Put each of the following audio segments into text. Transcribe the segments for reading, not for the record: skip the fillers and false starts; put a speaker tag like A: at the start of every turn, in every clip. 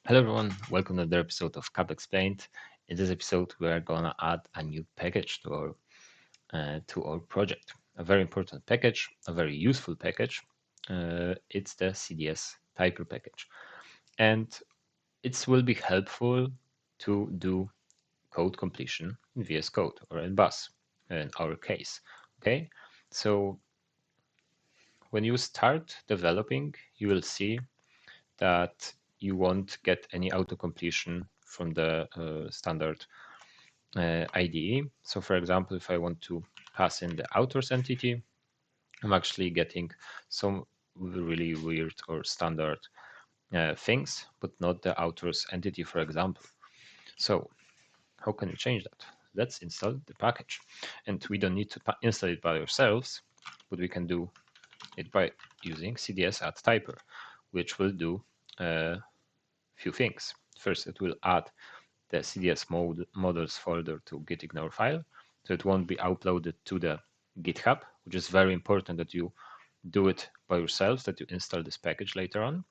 A: Hello everyone, welcome to another episode of CAP Explained. In this episode, we are gonna add a new package to our project. A very important package, a very useful package. It's the CDS typer package, and it will be helpful to do code completion in VS Code or in Bus in our case. Okay, so when you start developing, you will see that you won't get any auto completion from the standard IDE. So for example, if I want to pass in the authors entity, I'm actually getting some really weird or standard things, but not the authors entity, for example. So how can we change that? Let's install the package. And we don't need to install it by ourselves, but we can do it by using CDS add typer, which will do a few things. First, it will add the CDS models folder to gitignore file, so it won't be uploaded to the GitHub, which is very important that you do it by yourselves, that you install this package later on.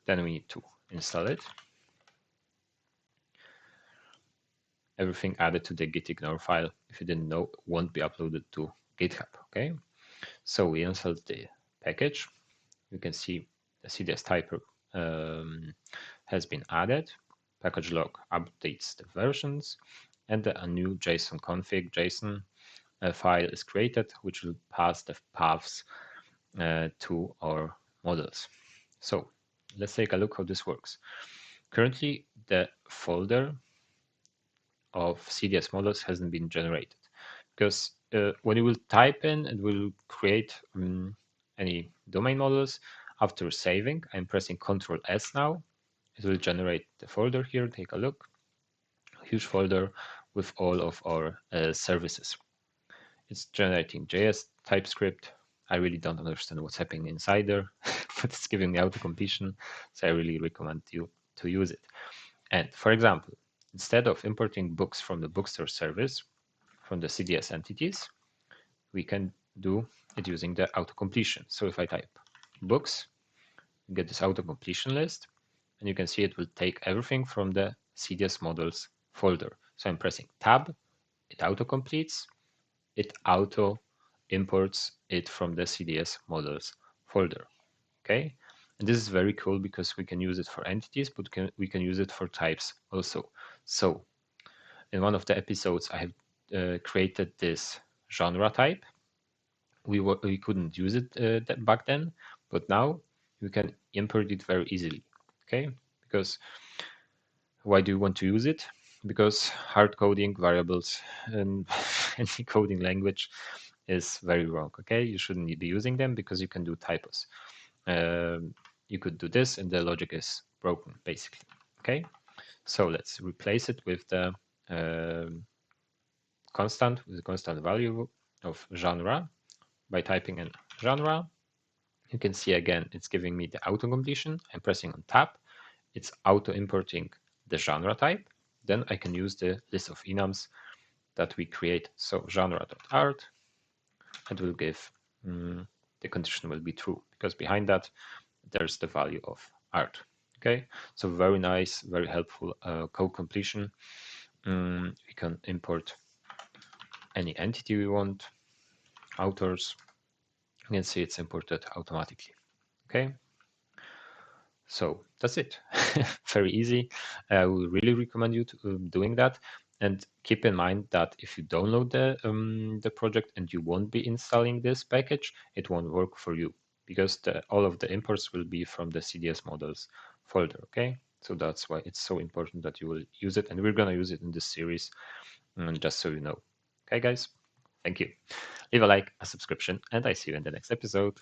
A: Then we need to install it. Everything added to the gitignore file, if you didn't know, won't be uploaded to GitHub. Okay, so we installed the package. You can see the CDS typer has been added. Package log updates the versions, and a new JSON config JSON file is created, which will pass the paths to our models. So let's take a look how this works. Currently, the folder of CDS models hasn't been generated because when you will type in and will create any domain models after saving, I'm pressing Ctrl S now. It will generate the folder here. Take a look. A huge folder with all of our services. It's generating JS, TypeScript. I really don't understand what's happening inside there, but it's giving me auto completion. So I really recommend you to use it. And for example, instead of importing books from the bookstore service, from the CDS entities, we can do it using the auto completion. So if I type books, get this auto completion list, and you can see it will take everything from the CDS models folder. So I'm pressing tab, it auto completes, it auto imports it from the CDS models folder. Okay, and this is very cool because we can use it for entities, but we can use it for types also. So in one of the episodes, I have created this genre type. We couldn't use it back then, but now we can import it very easily. Okay, because why do you want to use it? Because hard coding variables in any coding language is very wrong. Okay, you shouldn't be using them because you can do typos. You could do this and the logic is broken basically. Okay, so let's replace it with the constant value of genre by typing in genre. You can see again it's giving me the auto completion. I'm pressing on tab, it's auto importing the genre type. Then I can use the list of enums that we create. So genre.art, and will give the condition will be true because behind that there's the value of art. Okay, so very nice, very helpful code completion. We can import any entity we want, authors. You can see it's imported automatically. Okay, so that's it. Very easy. I would really recommend you to doing that. And keep in mind that if you download the project and you won't be installing this package, it won't work for you because all of the imports will be from the CDS models folder. Okay, so that's why it's so important that you will use it, and we're gonna use it in this series, just so you know. Okay, guys. Thank you. Leave a like, a subscription, and I see you in the next episode.